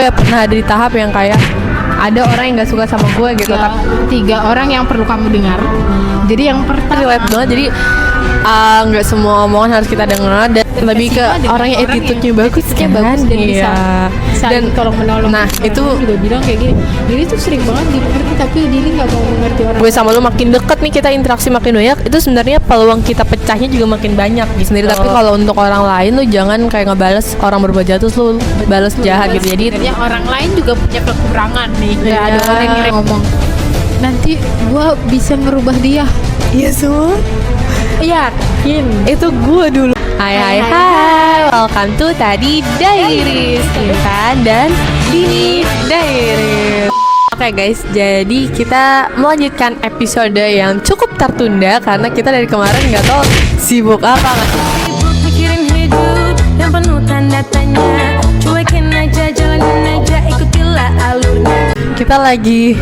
Pernah ada di tahap yang kayak ada orang yang nggak suka sama gue gitu, tapi 3 orang yang perlu kamu dengar. Jadi yang pertama relate banget. Jadi nggak semua omongan harus kita dengar, dan lebih ke orang yang attitude-nya bagus kan. bagus dan bisa Iya. saling tolong menolong. Nah, Orang itu juga bilang kayak gini, diri tuh sering banget dimengerti tapi diri nggak mau mengerti orang. gue sama lu makin deket nih, kita interaksi makin banyak, itu sebenarnya peluang kita pecahnya juga makin banyak gitu sendiri. Tapi kalau untuk orang lain lu jangan kayak ngebales orang berbuat jahat terus lu balas jahat gitu. Jadi sebenarnya orang lain juga punya kekurangan nih. Nggak Iya. ada orang yang ngomong nanti gua bisa ngerubah dia. iya semua Yakin? itu gue dulu. Hai, welcome to Tadi Diaries, Intan dan Dini Diaries. Oke guys, jadi kita melanjutkan episode yang cukup tertunda karena kita dari kemarin nggak tahu sibuk apa. Sibuk mikirin hidup yang penuh tanda tanya. Cuekin aja, jalanin aja, ikutilah alurnya. Kita lagi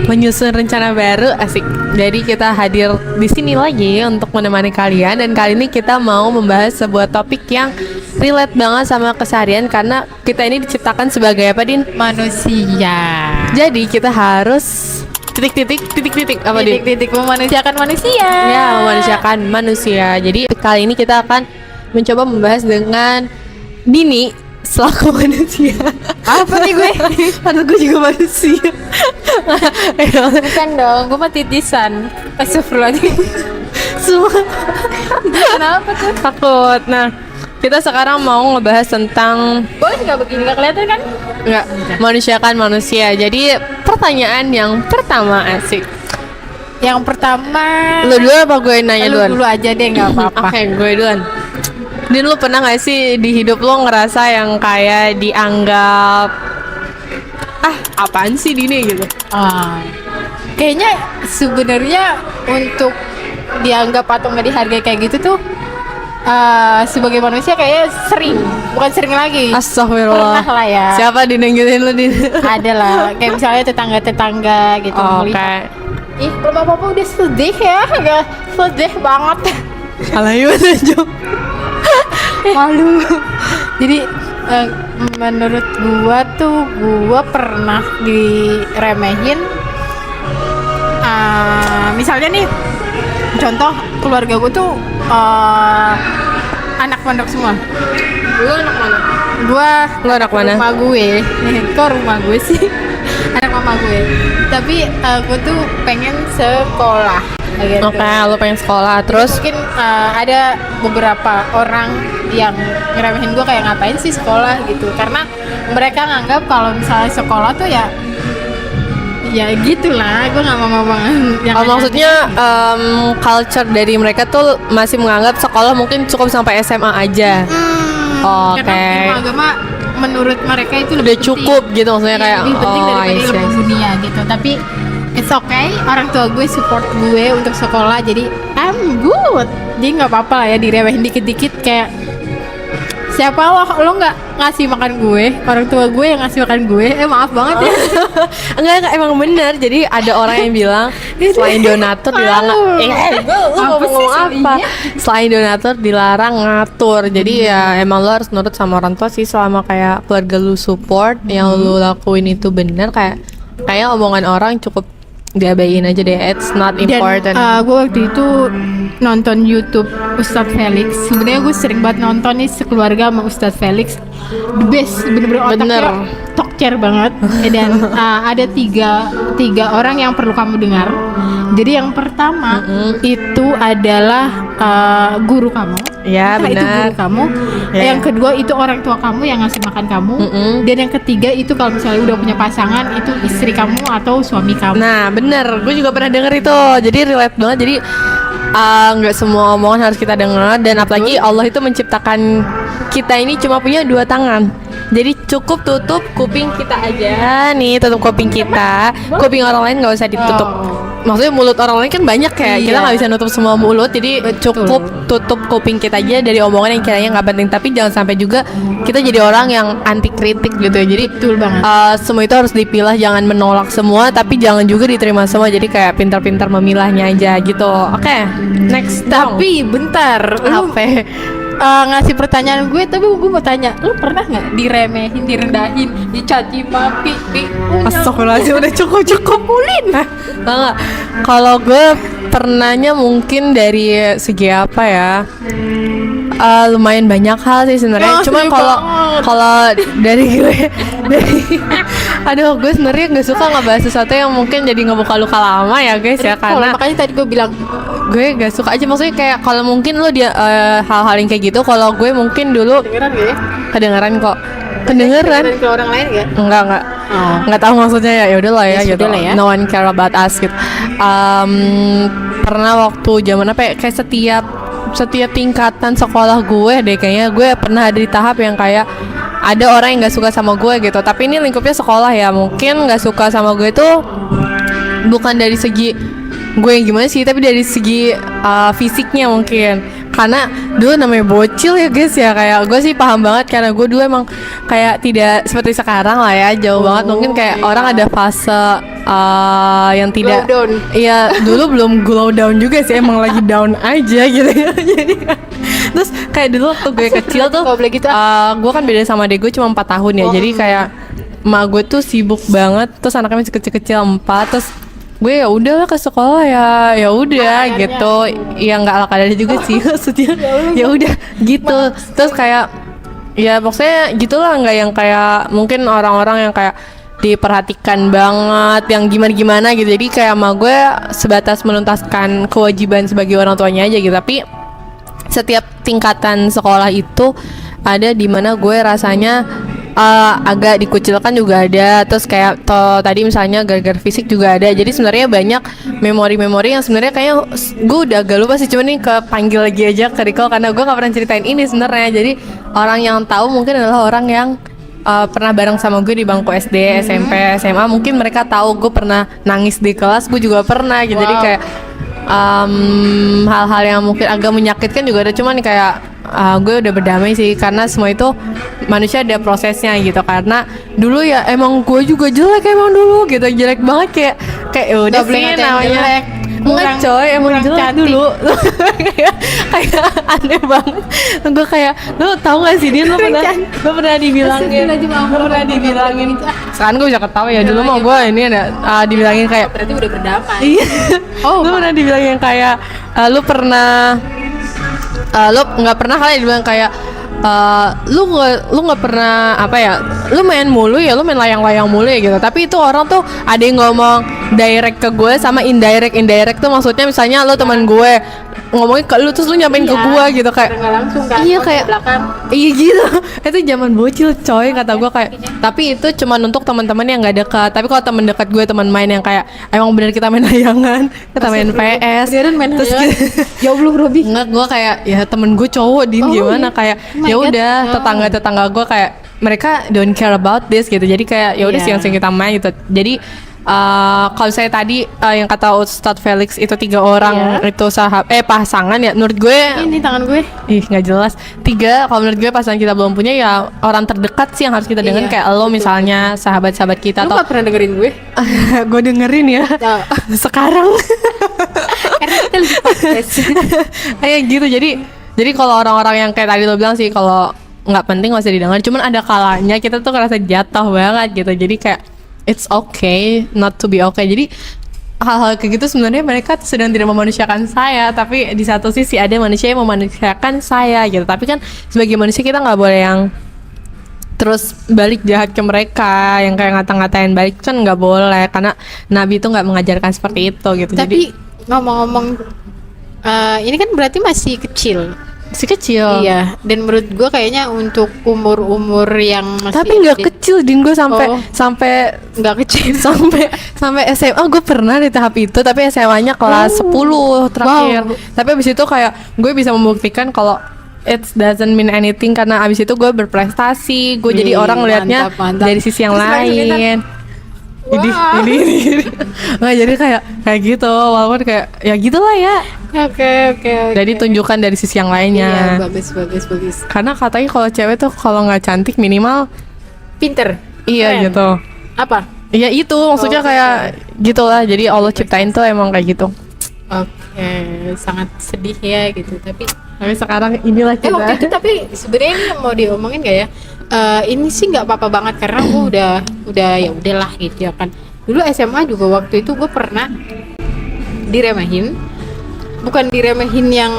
menyusun rencana baru, asik. Jadi kita hadir di sini lagi untuk menemani kalian, dan kali ini kita mau membahas sebuah topik yang relate banget sama keseharian karena kita ini diciptakan sebagai apa, Din? Manusia. Jadi kita harus titik apa, Din? Titik memanusiakan manusia. Ya, memanusiakan manusia. Jadi kali ini kita akan mencoba membahas dengan Dini selaku manusia. Apa nih gue? Padahal gue juga manusia. Bukan dong, gue mah titisan. Astagfirullahaladzim. Semua Kenapa tuh? takut. Nah, kita sekarang mau ngebahas tentang Bos nggak begini, nggak kelihatan kan? nggak manusiakan manusia. Jadi pertanyaan yang pertama, asik. Yang pertama, Lu dulu apa gue nanya lu duluan? dulu aja deh, nggak apa-apa. Oke, gue duluan. Din, lu pernah gak sih di hidup lo ngerasa yang kayak dianggap apaan sih Dini gitu? Kayaknya sebenarnya untuk dianggap atau nggak dihargai kayak gitu tuh sebagai manusia kayaknya sering, bukan sering lagi. Astagfirullah. Pernah lah ya. Siapa Din yang gituin lu, Din? Ada lah, kayak misalnya tetangga-tetangga gitu Oke. melihat, ih bapak-bapak udah sedih ya, nggak sedih banget. Salah gimana, Jo? Malu. Jadi menurut gua tuh gua pernah diremehin. Misalnya nih, contoh keluarga gua tuh anak pondok semua. Lu anak mana? Gua Lu anak mana? rumah gue. Kok rumah gue sih? Anak mama gue. Tapi gua tuh pengen sekolah. Gitu. Oke, lu pengen sekolah terus? Mungkin ada beberapa orang yang ngeremehin gue kayak ngapain sih sekolah gitu, karena mereka nganggap kalau misalnya sekolah tuh ya gitulah. Gue nggak mau ngomong yang Maksudnya culture dari mereka tuh masih menganggap sekolah mungkin cukup sampai SMA aja. Oke. karena ilmu agama menurut mereka itu Udah lebih penting. cukup gitu maksudnya, Iya, kayak lebih penting daripada I see. ilmu dunia gitu. Tapi it's okay, orang tua gue support gue untuk sekolah, jadi I'm good. Jadi nggak apa-apa lah ya diremehin dikit-dikit, kayak siapa lo nggak ngasih makan gue, orang tua gue yang ngasih makan gue. Maaf banget ya. Enggak, emang bener. Jadi ada orang yang bilang selain donatur dilarang. Lu Apa ngomong sih, apa? iya? Selain donatur dilarang ngatur. Jadi ya emang lo harus nurut sama orang tua sih, selama kayak keluarga lu support, yang lu lakuin itu bener. Kayak omongan orang cukup diabaiin aja deh. It's not important. Dan gue waktu itu nonton YouTube Ustadz Felix. Sebenarnya gue sering banget nonton nih sekeluarga sama Ustadz Felix. The best, bener-bener otaknya Bener. tokcer banget. Dan ada tiga orang yang perlu kamu dengar. Jadi yang pertama itu adalah guru kamu. Ya, Itu benar. guru kamu. Ya. Yang kedua itu orang tua kamu yang ngasih makan kamu. Dan yang ketiga itu kalau misalnya udah punya pasangan, itu istri kamu atau suami kamu. Nah, bener. Gue juga pernah denger itu. Jadi relate banget. Jadi nggak semua omongan harus kita dengar, dan apalagi Allah itu menciptakan kita ini cuma punya 2 tangan. Jadi cukup tutup kuping kita aja nih, tutup kuping kita. Kuping orang lain nggak usah ditutup. Maksudnya mulut orang lain kan banyak ya, kita Iya. nggak bisa nutup semua mulut. Jadi cukup tutup kuping kita aja dari omongan yang kiranya nggak penting. Tapi jangan sampai juga kita jadi orang yang anti kritik gitu ya. Jadi Betul banget. semua itu harus dipilah, jangan menolak semua, tapi jangan juga diterima semua. Jadi kayak pintar-pintar memilahnya aja gitu. Oke, next dong. Tapi bentar, lu Apa? ngasih pertanyaan gue, tapi gue mau tanya, lu pernah nggak diremehin, direndahin, dicaci maki, Astagfirullahaladzim, udah cukup ulin. Enggak. Kalau gue pernahnya mungkin dari segi apa ya? Lumayan banyak hal sih sebenarnya. Cuman kalau dari gue aduh, gue sebenarnya nggak suka ngebahas sesuatu yang mungkin jadi ngebuka luka lama ya guys ya, karena makanya tadi gue bilang gue gak suka aja, maksudnya kayak kalau mungkin lo dia hal-hal yang kayak gitu, kalau gue mungkin dulu kedengeran gak ya? Kedengeran kok. Kedengeran Ke orang lain gak? Enggak tahu maksudnya ya udahlah ya, Ya gitu sudahlah ya. no one care about us gitu. Pernah waktu zaman apa ya, kayak setiap tingkatan sekolah gue deh kayaknya gue pernah ada di tahap yang kayak ada orang yang nggak suka sama gue gitu, tapi ini lingkupnya sekolah ya, mungkin nggak suka sama gue tuh bukan dari segi gue yang gimana sih, tapi dari segi fisiknya mungkin, karena dulu namanya bocil ya guys ya, kayak gue sih paham banget karena gue dulu emang kayak tidak seperti sekarang lah ya, jauh banget mungkin kayak orang ada fase yang tidak Glow down. iya, dulu belum glow down juga sih, emang lagi down aja gitu ya. Jadi terus kayak dulu waktu gue kecil tuh Nggak boleh gitu, gue kan beda sama adek gue cuma 4 tahun ya, jadi kayak emak gue tuh sibuk banget, terus anaknya masih kecil-kecil 4, terus gue ya udahlah ke sekolah ya udah gitu ya, nggak ala kadarnya juga sih maksudnya ya udah gitu, terus kayak ya maksudnya gitulah, nggak yang kayak mungkin orang-orang yang kayak diperhatikan banget yang gimana-gimana gitu, jadi kayak sama gue sebatas menuntaskan kewajiban sebagai orang tuanya aja gitu. Tapi setiap tingkatan sekolah itu ada di mana gue rasanya agak dikucilkan juga ada, terus kayak tadi misalnya gara-gara fisik juga ada, jadi sebenarnya banyak memori-memori yang sebenarnya kayaknya gue udah agak lupa sih, cuman nih kepanggil lagi aja ke recall karena gue gak pernah ceritain ini sebenarnya. Jadi orang yang tahu mungkin adalah orang yang pernah bareng sama gue di bangku SD, SMP, SMA, mungkin mereka tahu gue pernah nangis di kelas, gue juga pernah gitu. Jadi kayak hal-hal yang mungkin agak menyakitkan juga ada, cuman kayak gue udah berdamai sih, karena semua itu manusia ada prosesnya gitu. Karena dulu ya emang gue juga jelek emang dulu gitu, jelek banget kayak ya udah sih namanya. Enggak coy, emang jelek cantik. dulu. kayak aneh banget. Gue kayak, lu tahu gak sih Din, lu pernah dibilangin, sekarang gue bisa ketawa ya, dulu mah gue ini ada dibilangin kayak Berarti udah berdamai. iya. Oh, Lu pernah dibilangin kayak lu nggak pernah kali dibilang kayak lu nggak pernah apa ya, lu main mulu ya, lu main layang-layang mulu ya gitu. Tapi itu orang tuh ada yang ngomong direct ke gue sama indirect tuh maksudnya misalnya lu teman gue ngomongin ke lu terus lu nyampein ke gue gitu kayak nggak langsung kan? iya Oh, kayak belakang. iya gitu. Itu zaman bocil coy kata gue kayak, tapi itu cuma untuk teman-teman yang nggak dekat. Tapi kalau teman dekat gue, teman main yang kayak emang bener kita main layangan, kita main PS Beneran main terus layangan? Ya Allah Robi. enggak, gue kayak ya temen gue cowok Din, gimana kayak Oh my ya God. udah tetangga gue kayak mereka don't care about this gitu, jadi kayak ya udah Iya. siang-siang kita main gitu. Jadi kalau saya tadi yang kata Ustadz Felix itu 3 orang itu pasangan ya, menurut gue Ini tangan gue. ih nggak jelas 3. Kalau menurut gue pasangan kita belum punya ya orang terdekat sih yang harus kita dengerin, kayak lo misalnya sahabat-sahabat kita Lu atau nggak pernah dengerin gue? gue dengerin ya sekarang. Karena kita lagi podcast. Kayak gitu. Jadi kalau orang-orang yang kayak tadi lo bilang sih, kalau nggak penting nggak usah didengar. Cuman ada kalanya kita tuh ngerasa jatuh banget gitu. Jadi kayak it's okay not to be okay. Jadi hal-hal kayak gitu sebenarnya mereka sedang tidak memanusiakan saya, tapi di satu sisi ada manusia yang memanusiakan saya gitu. Tapi kan sebagai manusia kita nggak boleh yang terus balik jahat ke mereka, yang kayak ngata-ngatain balik kan nggak boleh, karena Nabi itu nggak mengajarkan seperti itu gitu. Jadi Tapi ngomong-ngomong, ini kan berarti masih kecil. si kecil. Iya. Dan menurut gue kayaknya untuk umur-umur yang masih Tapi nggak SD, kecil Din, gue sampai Oh. sampai nggak kecil. sampai SMA gue pernah di tahap itu, tapi SMA-nya kelas 10 terakhir. Wow. Tapi abis itu kayak gue bisa membuktikan kalau it doesn't mean anything, karena abis itu gue berprestasi, gue jadi Wih, orang ngelihatnya mantap. dari sisi yang Terus langsung kita, lain. Ini. Nggak, jadi kayak gitu, walaupun kayak ya gitulah ya. Oke. Jadi tunjukkan dari sisi yang lainnya. Iya, bagus. Karena katanya kalau cewek tuh kalau nggak cantik minimal Pinter. iya Keren. gitu. Apa? Iya itu maksudnya kayak gitulah. Jadi Allah ciptain tuh emang kayak gitu. Oke, sangat sedih ya gitu. Tapi Tapi sekarang inilah kita. Waktu itu tapi sebenarnya ini mau diomongin gak ya? Ini sih nggak apa-apa banget karena gue udah ya udahlah gitu ya kan. Dulu SMA juga waktu itu gue pernah diremehin, bukan diremehin yang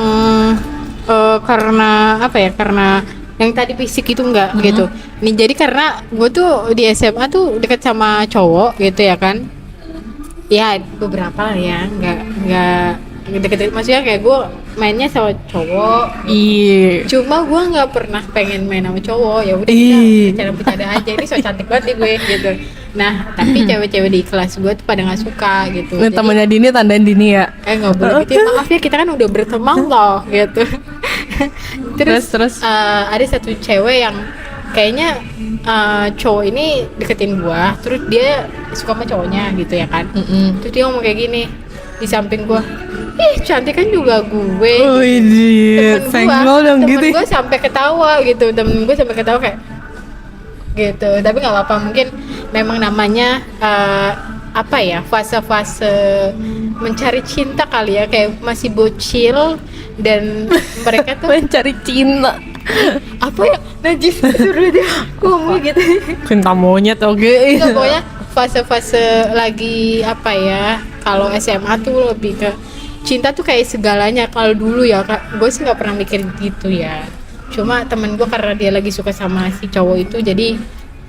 karena apa ya, karena yang tadi fisik itu enggak gitu. Nih jadi karena gue tuh di SMA tuh deket sama cowok gitu ya kan. Ya beberapa lah ya, nggak deket, maksudnya kayak gue mainnya sama cowok. Iya. Cuma gue nggak pernah pengen main sama cowok, ya udah Ih. kita bercanda aja, ini so cantik banget nih gue gitu. Nah tapi cewek-cewek di kelas gue tuh pada nggak suka gitu. Ini temennya Dini, tandain Dini ya. Nggak boleh gitu ya, maaf ya kita kan udah berteman loh gitu. Terus? Ada satu cewek yang kayaknya cowok ini deketin gua, terus dia suka sama cowoknya gitu ya kan. Terus dia ngomong kayak gini di samping gua, ih cantik kan juga gue. Oh iya, senggol dong gitu. Temen gue sampai ketawa gitu, temen gue sampai ketawa kayak gitu. Tapi nggak apa-apa, mungkin memang namanya apa ya, fase-fase mencari cinta kali ya, kayak masih bocil dan mereka tuh Mencari cinta. apa ya, najis suruh dia ngomong gitu. Cinta monyet oke. Enggak, pokoknya fase-fase lagi apa ya, kalau SMA tuh lebih ke cinta tuh kayak segalanya. Kalau dulu ya gue sih nggak pernah mikir gitu ya, cuma temen gue karena dia lagi suka sama si cowok itu jadi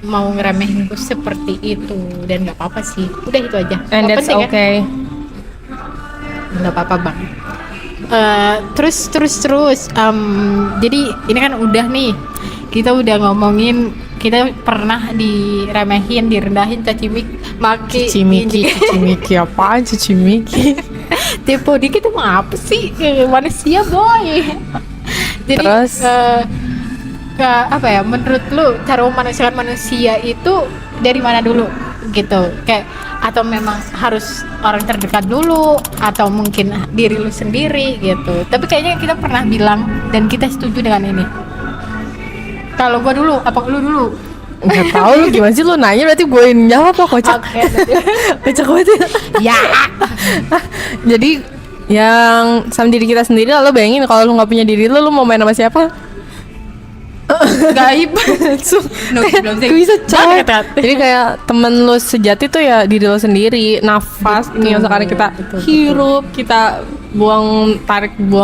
mau ngeremehin gue seperti itu, dan nggak apa-apa sih, udah itu aja. And Nggak that's penting, kan? okay. Nggak apa-apa bang. Terus jadi ini kan udah nih, kita udah ngomongin kita pernah diremehin, direndahin, maki Cicimiki apaan cicimiki? tipe dikit emang apa sih, manusia boy. Jadi Terus? apa ya, menurut lu cara memanusiakan manusia itu dari mana dulu gitu, kayak atau memang harus orang terdekat dulu atau mungkin diri lu sendiri gitu. Tapi kayaknya kita pernah bilang dan kita setuju dengan ini. Kalau gua dulu apa lu dulu? Nggak tahu lu gimana sih, lu nanya berarti gue yang jawab apa, kocak. Oke, Kocak banget ya. Jadi yang sama diri kita sendiri, lo bayangin kalau lu nggak punya diri lu mau main sama siapa? gaib. Belum sih. Bisa coy. Banget. Jadi kayak temen lu sejati tuh ya diri lo sendiri. Nafas nih yang sekarang kita hirup, kita buang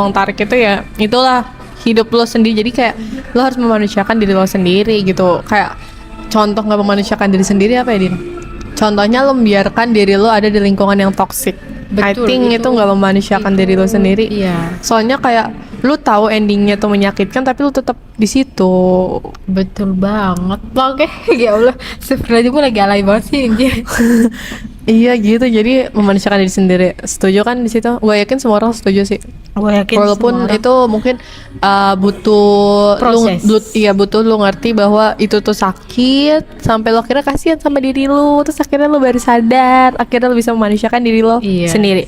tarik itu ya itulah hidup lo sendiri. Jadi kayak lo harus memanusiakan diri lo sendiri gitu. Kayak contoh nggak memanusiakan diri sendiri apa ya, Din? Contohnya lo membiarkan diri lo ada di lingkungan yang toksik. I Betul, think itu nggak memanusiakan diri lo sendiri. Iya, Soalnya kayak lu tahu endingnya tuh menyakitkan, tapi lu tetap di situ. betul banget. Oke, ya Allah, sebenarnya gue lagi alay banget sih ini. Iya gitu. Jadi memanusiakan diri sendiri. Setuju kan di situ? Gue yakin semua orang setuju sih. Gue yakin Walaupun semua orang. itu mungkin butuh Proses. butuh lu ngerti bahwa itu tuh sakit sampai lo akhirnya kasihan sama diri lu, terus akhirnya lu baru sadar, akhirnya lu bisa memanusiakan diri lo Iya. sendiri.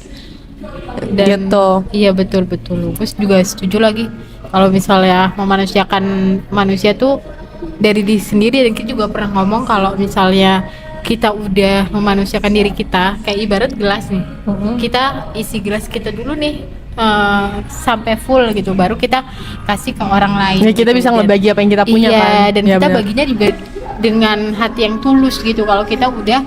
Dan Gitu. iya betul. Gue juga setuju lagi kalau misalnya memanusiakan manusia tuh dari diri sendiri. Dan kita juga pernah ngomong kalau misalnya kita udah memanusiakan diri kita, kayak ibarat gelas nih, kita isi gelas kita dulu nih sampai full gitu, baru kita kasih ke orang lain. Ya kita gitu. bisa Dan- ngebagi apa yang kita punya iya, kan. dan Ya, kita benar. baginya juga dengan hati yang tulus gitu. Kalau kita udah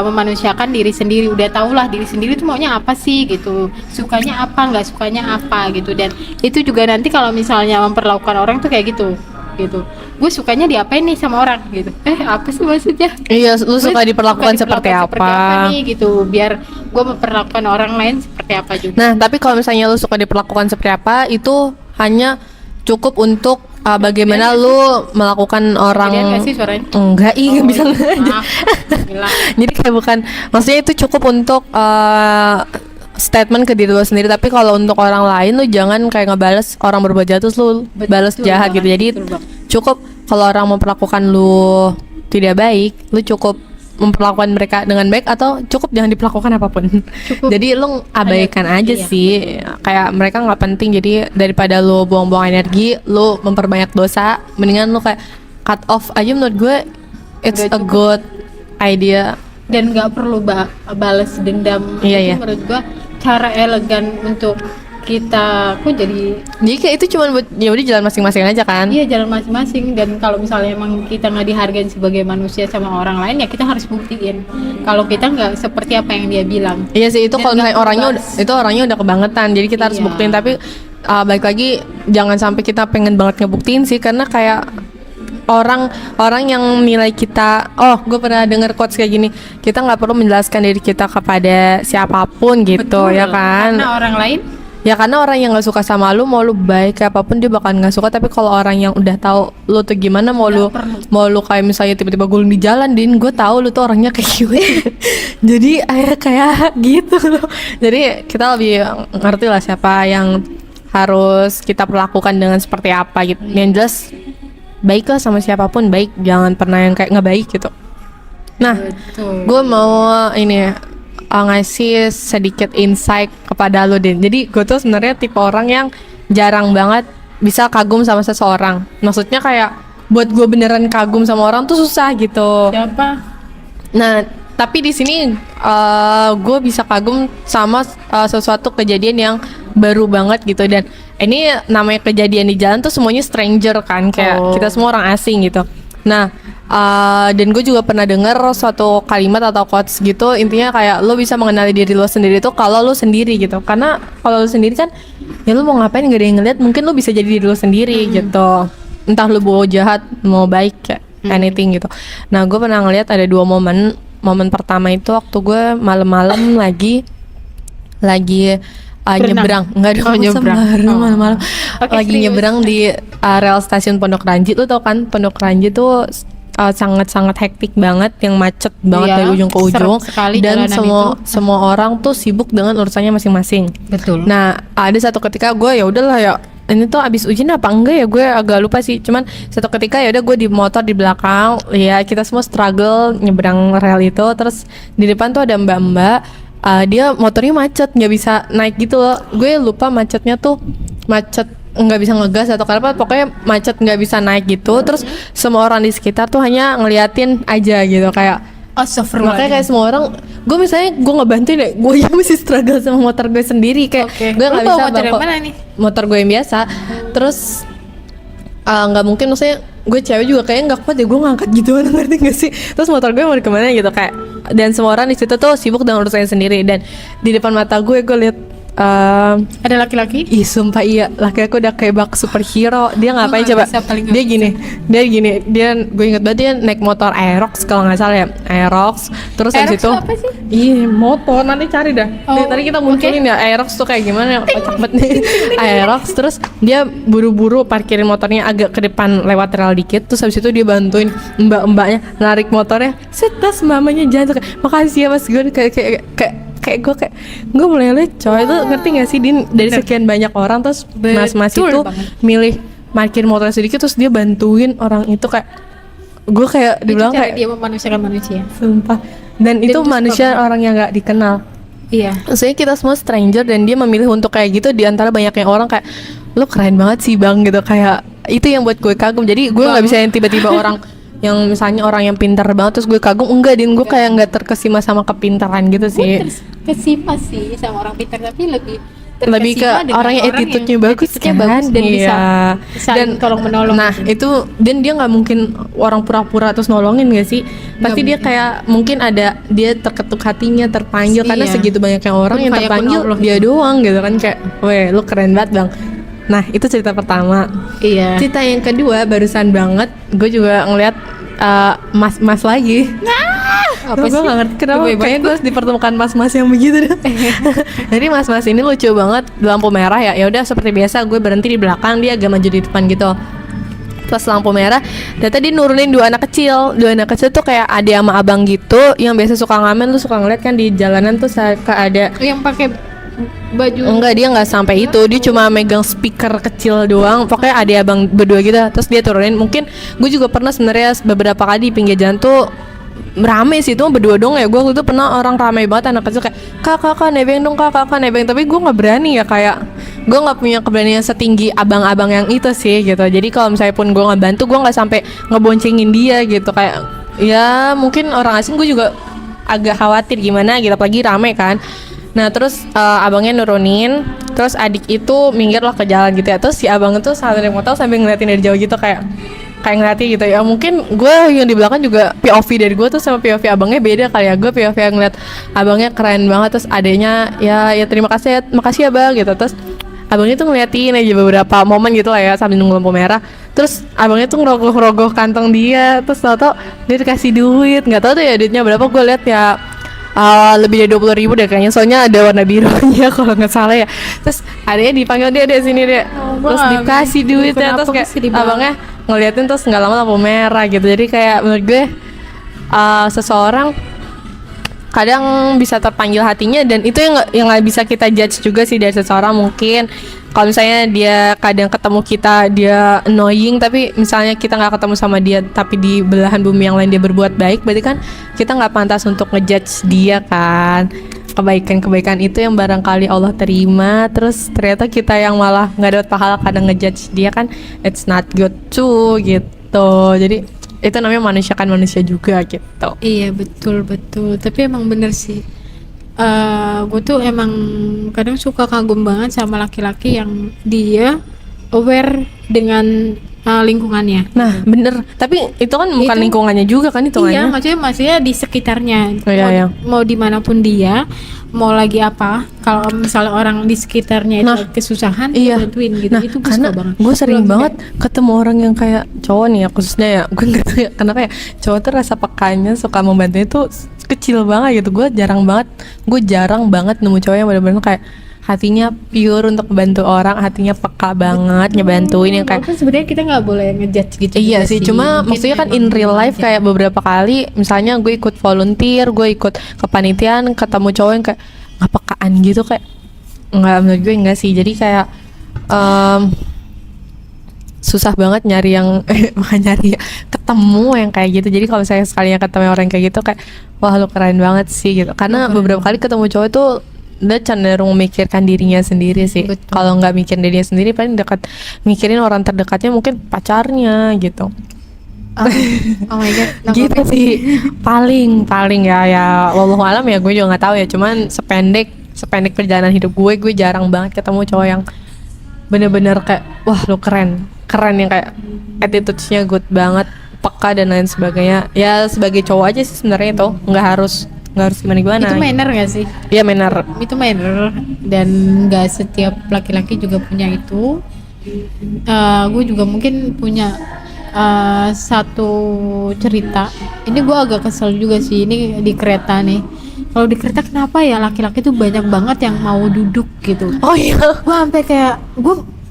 memanusiakan diri sendiri, udah tahulah diri sendiri tuh maunya apa sih gitu, sukanya apa, nggak sukanya apa gitu. Dan itu juga nanti kalau misalnya memperlakukan orang tuh kayak gitu, gue sukanya diapain nih sama orang gitu, apa sih maksudnya, Iya, lu suka Gue diperlakukan seperti apa? nih gitu, biar gue memperlakukan orang lain seperti apa juga. Nah, tapi kalau misalnya lu suka diperlakukan seperti apa, itu hanya cukup untuk bagaimana lu melakukan orang. Gedean nggak sih suaranya? Enggak, nggak bisa iya, aja. maaf. Gila. Jadi kayak bukan, maksudnya itu cukup untuk statement ke diri lu sendiri. Tapi kalau untuk orang lain, lu jangan kayak ngebales orang berbuat jahat terus lu balas Betul jahat banget, gitu. Jadi betul banget. cukup kalau orang memperlakukan lu tidak baik, lu cukup memperlakukan mereka dengan baik, atau cukup jangan diperlakukan apapun. Cukup. Jadi lu abaikan Hanya- aja iya. sih, kayak mereka nggak penting. Jadi daripada lu buang-buang energi, lu memperbanyak dosa, mendingan lu kayak cut off aja. Menurut gue it's Udah a cukup. good idea. Dan nggak perlu balas dendam. Iya, Itu iya. menurut gua cara elegan untuk aku jadi Jadi kayak itu cuma buat ya udah jalan masing-masing aja kan. iya jalan masing-masing, dan kalau misalnya emang kita nggak dihargain sebagai manusia sama orang lain ya kita harus buktiin kalau kita nggak seperti apa yang dia bilang. Iya sih itu Dan kalau misalnya nggak orangnya bebas. itu orangnya udah kebangetan, jadi kita harus Iya. buktiin. Tapi balik lagi jangan sampai kita pengen banget ngebuktiin sih, karena kayak orang yang nilai kita. Oh, gue pernah denger quotes kayak gini, kita nggak perlu menjelaskan diri kita kepada siapapun gitu. Betul, Ya kan. karena orang lain Ya karena orang yang nggak suka sama lu, mau lu baik kayak apapun dia bakal nggak suka. Tapi kalau orang yang udah tahu lu tuh gimana, mau lu kayak misalnya tiba-tiba gulung di jalan, Din, gue tahu lu tuh orangnya kayak gimana. Jadi kayak gitu loh. Jadi kita lebih ngerti lah siapa yang harus kita perlakukan dengan seperti apa gitu. Yang jelas baiklah sama siapapun, baik, jangan pernah yang kayak nggak baik gitu. Nah, betul. gue mau ini ngasih sedikit insight kepada lo, Din. Jadi gue tuh sebenarnya tipe orang yang jarang banget bisa kagum sama seseorang. Maksudnya kayak buat gue beneran kagum sama orang tuh susah gitu. Siapa? Nah, tapi di sini gue bisa kagum sama sesuatu kejadian yang baru banget gitu. Dan ini namanya kejadian di jalan tuh semuanya stranger kan, kayak kita semua orang asing gitu. Nah, dan gue juga pernah dengar suatu kalimat atau quotes gitu, intinya kayak lo bisa mengenali diri lo sendiri tuh kalau lo sendiri gitu. Karena kalau lo sendiri kan ya lo mau ngapain gak ada yang ngeliat, mungkin lo bisa jadi diri lo sendiri gitu. Entah lo mau jahat mau baik kayak anything gitu. Nah, gue pernah ngeliat ada dua momen. Momen pertama itu waktu gue malam-malam lagi nyebrang, enggak dong, nyebrang. malam-malam Oke, lagi serius. nyebrang di rel stasiun Pondok Ranji. Lo tau kan Pondok Ranji tuh sangat-sangat hektik banget, yang macet banget Iya, dari ujung ke ujung, seret sekali dan jalanan semua orang tuh sibuk dengan urusannya masing-masing. Betul. Nah, ada satu ketika gue ya udahlah ya, ini tuh abis ujian apa enggak ya, gue agak lupa sih. Cuman satu ketika ya udah gue di motor di belakang, ya kita semua struggle nyebrang rel itu. Terus di depan tuh ada mbak-mbak, dia motornya macet, nggak bisa naik gitu loh. Gue lupa macetnya tuh macet nggak bisa ngegas atau kenapa, pokoknya macet nggak bisa naik gitu. Terus semua orang di sekitar tuh hanya ngeliatin aja gitu, kayak makanya kayak semua orang, gue misalnya gue nggak bantuin deh, gue yang mesti struggle sama motor gue sendiri, kayak gue nggak bisa motor yang bawa mana nih? motor gue yang biasa. Terus nggak mungkin, maksudnya gue cewek juga kayaknya nggak kuat deh gue ngangkat gituan, ngerti gak sih? Terus motor gue mau kemana gitu kayak, dan semua orang di situ tuh sibuk dengan urusannya sendiri. Dan di depan mata gue liat Ada laki-laki? ih sumpah iya, laki aku udah kayak bak superhero. Dia ngapain nggak coba? bisa, paling nggak Dia gini, gue inget banget dia naik motor Aerox kalau nggak salah ya, Aerox. Terus habis Aerox itu apa sih? iya motor, nanti cari dah. Oh, Tadi kita munculin ya Aerox tuh kayak gimana, kocak banget nih. Aerox. Terus dia buru-buru parkirin motornya agak ke depan lewat rel dikit. Terus habis itu dia bantuin mbak-mbaknya narik motornya. Set, tas mamanya jalan kayak, makasih ya mas, gue kayak gue mulai liat coy itu, ngerti gak sih Din, dari sekian banyak orang terus mas-mas Betul itu banget. milih parkir motor sedikit terus dia bantuin orang itu, kayak gue kayak dibilang Itu cara kayak dia memanusiakan manusia. sumpah. Dan itu itu manusia orang yang nggak dikenal. Iya. Maksudnya kita semua stranger dan dia memilih untuk kayak gitu di antara banyaknya orang, kayak lu keren banget sih bang gitu, kayak itu yang buat gue kagum. Jadi gue nggak bisa yang tiba-tiba orang yang misalnya orang yang pintar banget terus gue kagum, enggak, Din, gue kayak nggak terkesima sama kepintaran gitu sih. Terkesima sih sama orang pintar, tapi lebih Lebih ke terkesima dengan orang yang attitude-nya bagus attitude-nya kan, bagus dan bisa iya. dan tolong menolong. Nah itu, dan dia nggak mungkin orang pura-pura terus nolongin gak sih, pasti dia mungkin. kayak mungkin ada, dia terketuk hatinya, terpanggil karena Iya. segitu banyaknya orang yang Kayak terpanggil Allah. dia doang gitu kan, kayak weh lu keren banget bang. Nah itu cerita pertama. Iya. Cerita yang kedua barusan banget, gue juga ngeliat mas lagi. Apa Gue sih? gak ngerti kenapa Lebih baik kayaknya gue harus dipertemukan mas-mas yang begitu deh. Jadi mas-mas ini lucu banget, di lampu merah ya. Ya udah seperti biasa gue berhenti di belakang, dia agak maju di depan gitu. Terus lampu merah, ternyata dia nurunin dua anak kecil. Dua anak kecil tuh kayak adik sama abang gitu, yang biasa suka ngamen, lu suka ngeliat kan di jalanan tuh ada. Yang pakai baju Enggak, dia nggak sampai itu, dia cuma megang speaker kecil doang. Pokoknya adik abang berdua gitu. Terus dia turunin. Mungkin gue juga pernah sebenarnya beberapa kali di pinggir jalan tuh rame sih, itu berdua dong ya. Gue waktu itu pernah orang rame banget, anak kecil kayak kakak nebeng dong, kakak nebeng. Tapi gue nggak berani ya, kayak gue nggak punya keberanian setinggi abang-abang yang itu sih gitu. Jadi kalau misalnya pun gue nggak bantu, gue nggak sampai ngeboncengin dia gitu. Kayak ya mungkin orang asing gue juga agak khawatir gimana gitu, apalagi rame kan. Nah terus abangnya nurunin, Terus adik itu minggir lah ke jalan gitu ya. Terus si abang itu sambil naik motor sambil ngeliatin dari jauh gitu kayak ngeliatin gitu ya. Mungkin gue yang di belakang juga POV dari gue tuh sama POV abangnya beda kali ya. Gue POV yang ngeliat abangnya keren banget, terus adeknya ya terima kasih ya, makasih ya bang gitu. Terus abangnya tuh ngeliatin aja beberapa momen gitu lah ya sambil nunggu lampu merah. Terus abangnya tuh ngerogoh kantong dia, terus tau dia dikasih duit, nggak tahu tuh ya duitnya berapa. Gue liat ya lebih dari 20.000 deh kayaknya, soalnya ada warna birunya kalau nggak salah ya. Terus adanya dipanggil dia sini dia, terus dikasih duitnya, terus kayak abangnya ngeliatin terus nggak lama lampu merah gitu. Jadi kayak menurut gue seseorang kadang bisa terpanggil hatinya, dan itu yang nggak bisa kita judge juga sih dari seseorang. Mungkin kalau misalnya dia kadang ketemu kita dia annoying, tapi misalnya kita nggak ketemu sama dia tapi di belahan bumi yang lain dia berbuat baik, berarti kan kita nggak pantas untuk ngejudge dia kan. Kebaikan itu yang barangkali Allah terima, terus ternyata kita yang malah nggak dapat pahala kadang ngejudge dia kan, it's not good too gitu. Jadi itu namanya manusia kan manusia juga gitu. Iya betul. Tapi emang bener sih. Gue tuh emang kadang suka kagum banget sama laki-laki yang dia aware dengan lingkungannya. Nah bener, tapi itu kan bukan Itu- lingkungannya juga kan itu. Iya, maksudnya di sekitarnya. Oh, iya. Mau dimanapun dia, mau lagi apa, kalau misalnya orang di sekitarnya itu Nah, kesusahan, iya. dia bantuin gitu. Nah, Itu gue karena suka banget. gue sering Belum banget ketemu orang yang kayak cowok nih ya, khususnya ya, gue nggak tahu ya kenapa ya, cowok tuh rasa pekanya suka membantunya tuh kecil banget gitu. Gue jarang banget nemu cowok yang benar-benar kayak hatinya pure untuk membantu orang, hatinya peka banget ngebantuin yang kayak Walaupun sebenarnya kita nggak boleh ngejudge gitu. iya juga sih, cuma Mungkin maksudnya kan emang in real life aja. kayak beberapa kali misalnya gue ikut volunteer, gue ikut kepanitiaan, ketemu cowok yang kayak nggak pekaan gitu, kayak nggak, menurut gue enggak sih. Jadi kayak susah banget nyari yang bukan nyari ya, ketemu yang kayak gitu. Jadi kalau saya sekalinya ketemu orang kayak gitu kayak wah lu keren banget sih gitu, karena beberapa kali ketemu cowok tuh dia cenderung memikirkan dirinya sendiri sih. Betul. Kalau nggak mikirin dirinya sendiri paling dekat mikirin orang terdekatnya, mungkin pacarnya gitu. Oh my god. Gitu sih paling ya wallahu alam ya, gue juga nggak tahu ya. Cuman sependek perjalanan hidup gue jarang banget ketemu cowok yang bener-bener kayak wah lu keren yang kayak attitude-nya good banget, peka dan lain sebagainya. Ya sebagai cowok aja sih sebenarnya itu nggak harus gimana. Itu manner gak sih? Iya manner. Itu manner, dan gak setiap laki-laki juga punya itu. Gue juga mungkin punya satu cerita. Ini gue agak kesel juga sih. Ini di kereta nih. Kalau di kereta kenapa ya laki-laki tuh banyak banget yang mau duduk gitu. Oh iya. Gue sampai kayak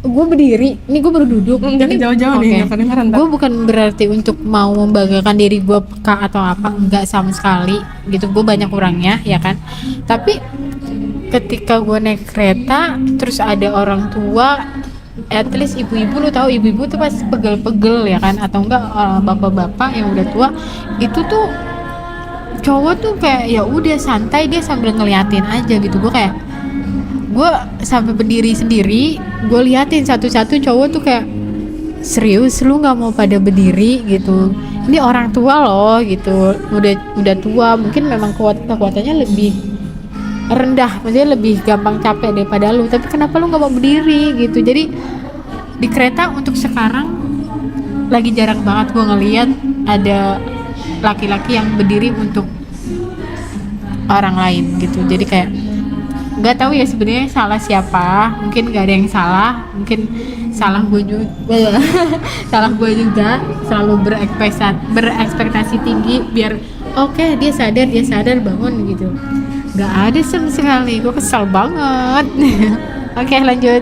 gue berdiri. Ini gue baru duduk. Jangan jauh-jauh nih, nggak kedengeran, ntar. Gue bukan berarti untuk mau membanggakan diri gue peka atau apa, enggak sama sekali gitu. Gue banyak orangnya ya kan. Tapi ketika gue naik kereta terus ada orang tua, at least ibu-ibu, lu tahu ibu-ibu tuh pasti pegel-pegel ya kan, atau enggak bapak-bapak yang udah tua, itu tuh cowok tuh kayak ya udah santai, dia sambil ngeliatin aja gitu. Gue sampai berdiri sendiri, gue liatin satu-satu cowok tuh kayak serius lu nggak mau pada berdiri gitu. Ini orang tua loh gitu, udah tua, mungkin memang kekuatannya lebih rendah, maksudnya lebih gampang capek daripada lu, tapi kenapa lu nggak mau berdiri gitu. Jadi di kereta untuk sekarang lagi jarang banget gue ngeliat ada laki-laki yang berdiri untuk orang lain gitu. Jadi kayak nggak tahu ya sebenarnya salah siapa, mungkin nggak ada yang salah, mungkin salah gue juga salah gue juga selalu berekspektasi tinggi biar oke, dia sadar bangun gitu. Nggak ada sama sekali, gue kesel banget. Oke, lanjut.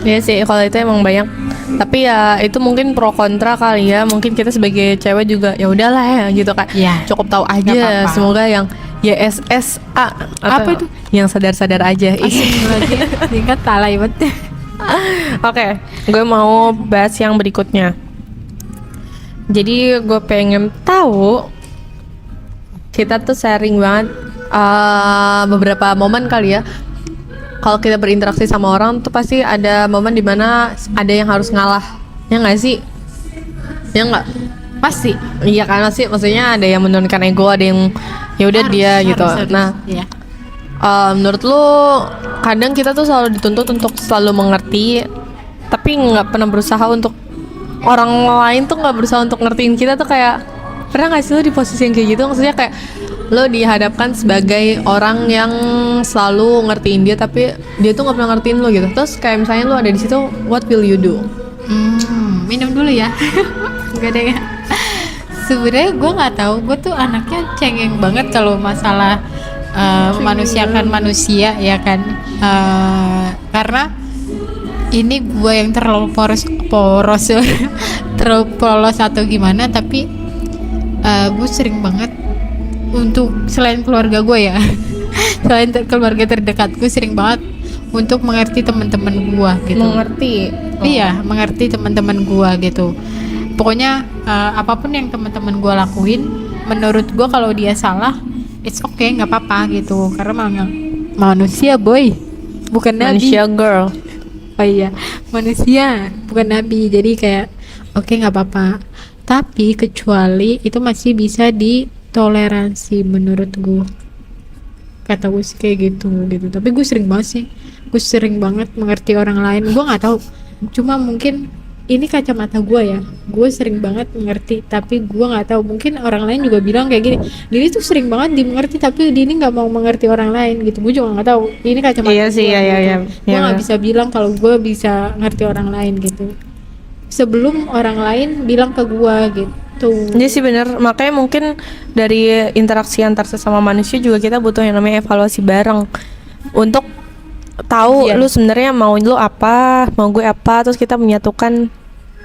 Iya sih, kalau itu emang banyak. Tapi ya itu mungkin pro kontra kali ya. Mungkin kita sebagai cewek juga ya udahlah ya gitu kan. Iya. Cukup tahu Nggak aja. apa-apa. Semoga yang YSSA atau Apa itu? yang sadar-sadar aja. Lagi tingkat talay banget. Oke, gue mau bahas yang berikutnya. Jadi gue pengen tahu, kita tuh sharing banget beberapa momen kali ya. Kalau kita berinteraksi sama orang tuh pasti ada momen dimana ada yang harus ngalah, ya nggak sih? Ya nggak? Pasti. Iya kan, sih maksudnya ada yang menurunkan ego, ada yang ya udah dia gitu. Nah, ya. menurut lu kadang kita tuh selalu dituntut untuk selalu mengerti, tapi nggak pernah berusaha untuk orang lain tuh nggak berusaha untuk ngertiin kita tuh kayak pernah nggak sih lu di posisi yang kayak gitu? Maksudnya kayak lo dihadapkan sebagai orang yang selalu ngertiin dia tapi dia tuh nggak pernah ngertiin lo gitu. Terus kayak misalnya lo ada di situ, what will you do? Minum dulu ya. Gak ada ya. Sebenarnya gue nggak tahu, gue tuh anaknya cengeng banget kalau masalah manusiakan manusia ya kan. Karena ini gue yang terlalu poros terlalu polos atau gimana, tapi gue sering banget untuk selain keluarga gue ya selain keluarga terdekat, gue sering banget untuk mengerti teman-teman gue gitu. Mengerti? Iya, mengerti teman-teman gue gitu. Pokoknya apapun yang teman-teman gue lakuin, menurut gue kalau dia salah, it's okay, nggak apa-apa gitu. Karena manusia boy, bukan nabi. Manusia girl. Oh iya, manusia bukan nabi. Jadi kayak oke, nggak apa-apa. Tapi kecuali itu masih bisa ditoleransi menurut gue. Kata gue sih kayak gitu. Tapi gue sering banget mengerti orang lain. Gue nggak tahu, cuma mungkin ini kacamata gue ya. Gue sering banget mengerti, tapi gue nggak tahu. Mungkin orang lain juga bilang kayak gini. Dini tuh sering banget dimengerti, tapi Dini nggak mau mengerti orang lain gitu. Gue juga nggak tahu. Ini kacamata Iya sih, gue. iya. Gue nggak bisa bilang kalau gue bisa ngerti orang lain gitu sebelum orang lain bilang ke gue gitu. Iya sih bener, makanya mungkin dari interaksi antar sesama manusia juga kita butuh yang namanya evaluasi bareng untuk tahu lu sebenarnya mau lu apa, mau gue apa, terus kita menyatukan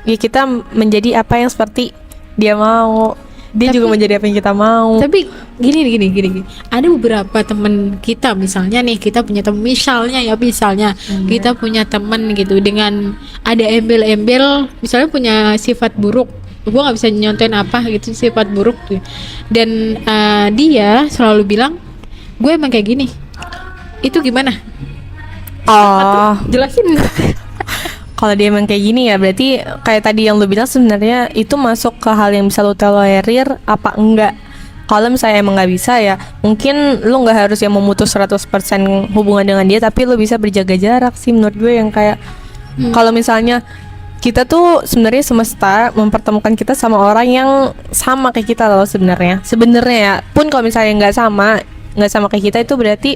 ya kita menjadi apa yang seperti dia mau, dia juga menjadi apa yang kita mau. Tapi gini. Ada beberapa temen kita, misalnya nih kita punya temen, misalnya kita punya temen gitu dengan ada embel-embel, misalnya punya sifat buruk. Gue nggak bisa nyontoin apa gitu sifat buruk tuh. Dan dia selalu bilang gue emang kayak gini. Itu gimana? Oh, Jelasin. kalau dia emang kayak gini ya berarti kayak tadi yang lu bilang sebenarnya itu masuk ke hal yang bisa lu tolerir apa enggak. Kalau misalnya emang nggak bisa ya mungkin lu nggak harus yang memutus 100% hubungan dengan dia, tapi lu bisa berjaga jarak sih menurut gue. Yang kayak kalau misalnya kita tuh sebenarnya semesta mempertemukan kita sama orang yang sama kayak kita loh sebenarnya ya. Pun kalau misalnya nggak sama kayak kita, itu berarti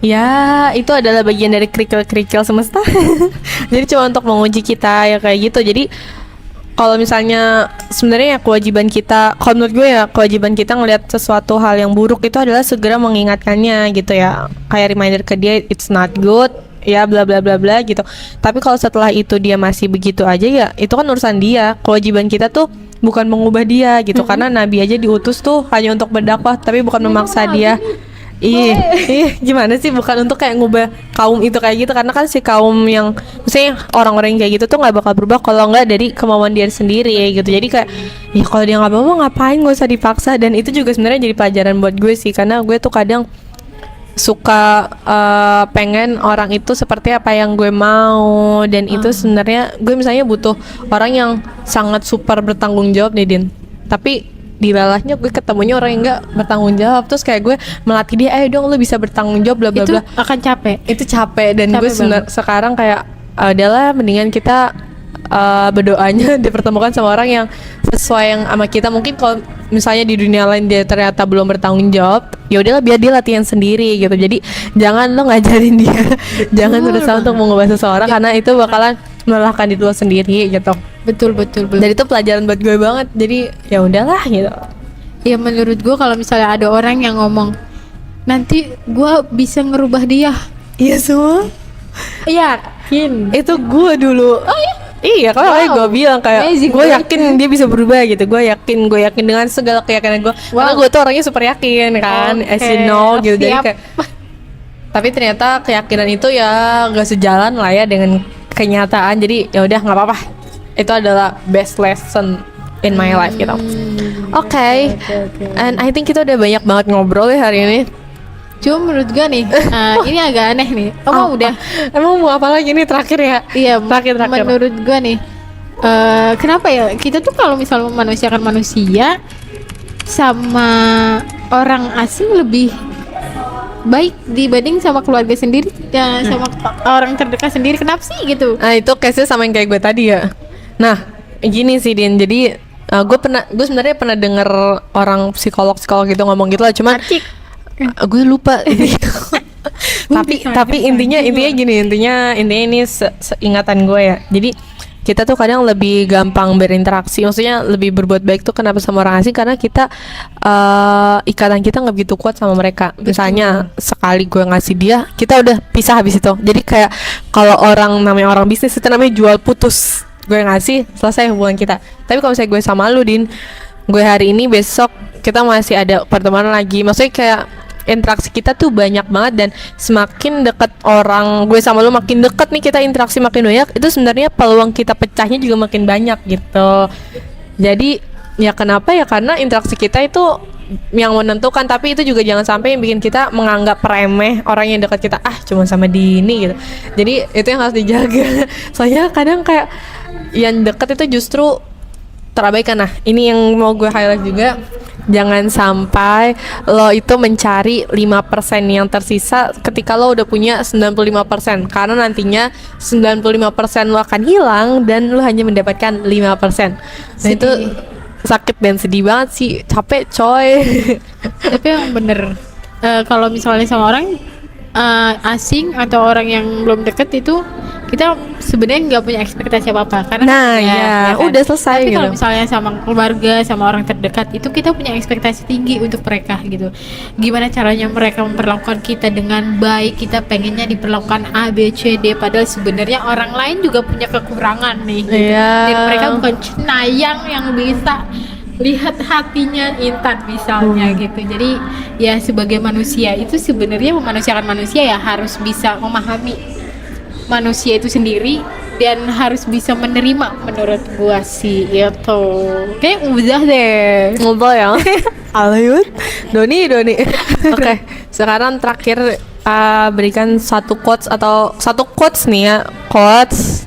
ya itu adalah bagian dari kerikil-kerikil semesta. Jadi cuma untuk menguji kita ya kayak gitu. Jadi kalau misalnya sebenarnya ya kewajiban kita, kalau menurut gue ya kewajiban kita ngelihat sesuatu hal yang buruk itu adalah segera mengingatkannya gitu ya. Kayak reminder ke dia it's not good ya bla bla bla bla gitu. Tapi kalau setelah itu dia masih begitu aja ya itu kan urusan dia. Kewajiban kita tuh bukan mengubah dia gitu. Karena nabi aja diutus tuh hanya untuk berdakwah tapi bukan memaksa dia. Gimana sih, bukan untuk kayak ngubah kaum itu kayak gitu, karena kan si kaum yang misalnya orang-orang yang kayak gitu tuh nggak bakal berubah kalau nggak dari kemauan dia sendiri gitu. Jadi kayak ya kalau dia nggak mau ngapain, nggak usah dipaksa. Dan itu juga sebenarnya jadi pelajaran buat gue sih, karena gue tuh kadang suka pengen orang itu seperti apa yang gue mau. Dan itu sebenarnya gue misalnya butuh orang yang sangat super bertanggung jawab nih Din, tapi di lalahnya gue ketemunya orang yang nggak bertanggung jawab. Terus kayak gue melatih dia, ayo dong lu bisa bertanggung jawab bla bla bla. Itu akan capek. Itu capek. Dan Capek gue sekarang kayak adalah mendingan kita berdoanya dipertemukan sama orang yang sesuai yang sama kita. Mungkin kalau misalnya di dunia lain dia ternyata belum bertanggung jawab, ya udahlah biar dia latihan sendiri gitu. Jadi jangan lo ngajarin dia, jangan berusaha untuk mengubah seseorang karena itu bakalan melelahkan diri lo sendiri gitu. Betul. Dan itu pelajaran buat gue banget. Jadi ya udahlah gitu. Ya menurut gue kalau misalnya ada orang yang ngomong nanti gue bisa ngerubah dia, Iya semua. yakin Itu gue dulu. Oh iya. Iya, kalau gue bilang kayak gue yakin dia bisa berubah gitu. Gue yakin dengan segala keyakinan gue. Karena gue tuh orangnya super yakin kan, as you know gitu. Jadi kayak tapi ternyata keyakinan itu ya gak sejalan lah ya dengan kenyataan. Jadi ya udah nggak apa-apa. Itu adalah best lesson in my life gitu. Oke. And I think kita udah banyak banget ngobrol ya hari ini. Cuma menurut gue nih, ini agak aneh nih. Udah. Emang mau apa lagi nih terakhir ya? Iya, terakhir. menurut gue nih, kenapa ya kita tuh kalau misalnya memanusiakan manusia sama orang asing lebih baik dibanding sama keluarga sendiri ya, sama orang terdekat sendiri. Kenapa sih gitu? Nah itu case-nya sama yang kayak gue tadi ya. Nah gini sih Din, jadi gue sebenarnya pernah denger orang psikolog gitu ngomong gitu lah, cuman Acik. gue lupa. tapi intinya gini, intinya ini seingatan gue ya. Jadi kita tuh kadang lebih gampang berinteraksi, maksudnya lebih berbuat baik tuh kenapa sama orang asing, karena kita ikatan kita nggak begitu kuat sama mereka. Misalnya sekali gue ngasih dia, kita udah pisah habis itu. Jadi kayak kalau namanya orang bisnis itu namanya jual putus. Gue ngasih, selesai hubungan kita. Tapi kalau misalnya gue sama lu Din, gue hari ini besok kita masih ada pertemanan lagi, maksudnya kayak interaksi kita tuh banyak banget, dan semakin deket orang gue sama lu, makin deket nih kita interaksi makin banyak, itu sebenarnya peluang kita pecahnya juga makin banyak gitu. Jadi ya kenapa ya, karena interaksi kita itu yang menentukan, tapi itu juga jangan sampai yang bikin kita menganggap remeh orang yang dekat kita, cuma sama Dini gitu. Jadi itu yang harus dijaga. Soalnya kadang kayak yang deket itu justru terabaikan. Nah ini yang mau gue highlight juga, jangan sampai lo itu mencari 5% yang tersisa ketika lo udah punya 95%, karena nantinya 95% lo akan hilang dan lo hanya mendapatkan 5%. Nah itu sakit dan sedih banget sih, capek coy. Tapi yang bener, kalau misalnya sama orang asing atau orang yang belum deket itu, kita sebenarnya nggak punya ekspektasi apa-apa, karena Nah ya kan? udah selesai Tapi gitu. kalau misalnya sama keluarga, sama orang terdekat, itu kita punya ekspektasi tinggi untuk mereka gitu. Gimana caranya mereka memperlakukan kita dengan baik, kita pengennya diperlakukan A, B, C, D, padahal sebenarnya orang lain juga punya kekurangan nih gitu. Iya. Dan mereka bukan cenayang yang bisa lihat hatinya Intan misalnya gitu. Jadi ya sebagai manusia itu sebenarnya memanusiakan manusia ya harus bisa memahami manusia itu sendiri dan harus bisa menerima, menurut gua sih itu. Kayak udah deh. Ngobrol ya. Alayut. Doni. Oke, sekarang terakhir berikan satu quotes nih ya, quotes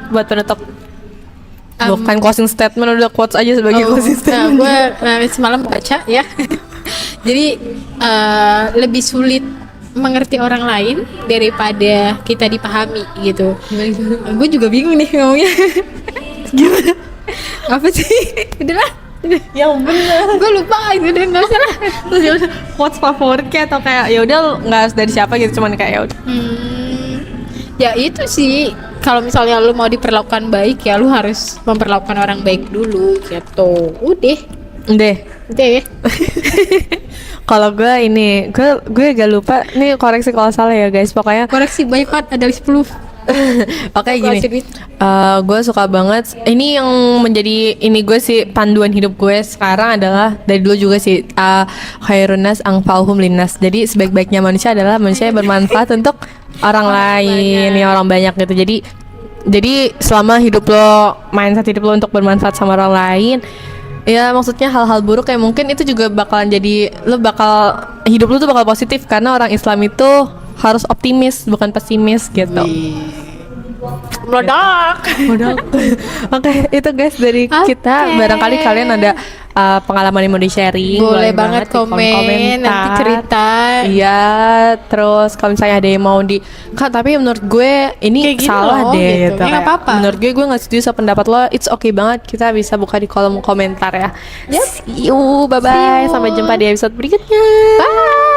buat penutup. Bukan closing statement, udah quotes aja sebagai closing statement. Gua semalam baca ya. Jadi lebih sulit mengerti orang lain daripada kita dipahami gitu. Gue juga bingung nih ngomongnya. Gimana? Apa sih? Udahlah. Yang bener. Gue lupa gitu deh, nggak usah lah. Terus ya udah, quotes favoritnya atau kayak ya udah nggak harus dari siapa gitu, cuman kayak ya udah. Ya itu sih, kalau misalnya lu mau diperlakukan baik ya lu harus memperlakukan orang baik dulu gitu. Udah ya. Kalau gue agak lupa nih, koreksi kalau salah ya guys, pokoknya Koreksi banyak banget, ada 10. oke gini, gue suka banget ini yang menjadi ini gue sih, panduan hidup gue sekarang adalah dari dulu juga sih, khairunas anfa'uhum linnas. Jadi sebaik-baiknya manusia adalah manusia yang bermanfaat untuk orang lain, ya orang banyak gitu. Jadi selama hidup lo, mindset hidup lo untuk bermanfaat sama orang lain, ya maksudnya hal-hal buruk kayak mungkin itu juga bakalan jadi hidup lu tuh bakal positif, karena orang Islam itu harus optimis bukan pesimis gitu. Meledak. Oke, itu guys dari kita. Barangkali kalian ada pengalaman yang mau di sharing, Boleh banget di kolom komen, nanti cerita. Iya, terus kalau misalnya ada yang mau tapi menurut gue ini Kayak gini salah loh, deh gitu. gitu. Ya, nggak Kayak apa-apa. menurut gue nggak setuju sama pendapat lo, it's okay banget, kita bisa buka di kolom komentar ya. Yep. See you, bye bye, See you. sampai jumpa di episode berikutnya. Bye.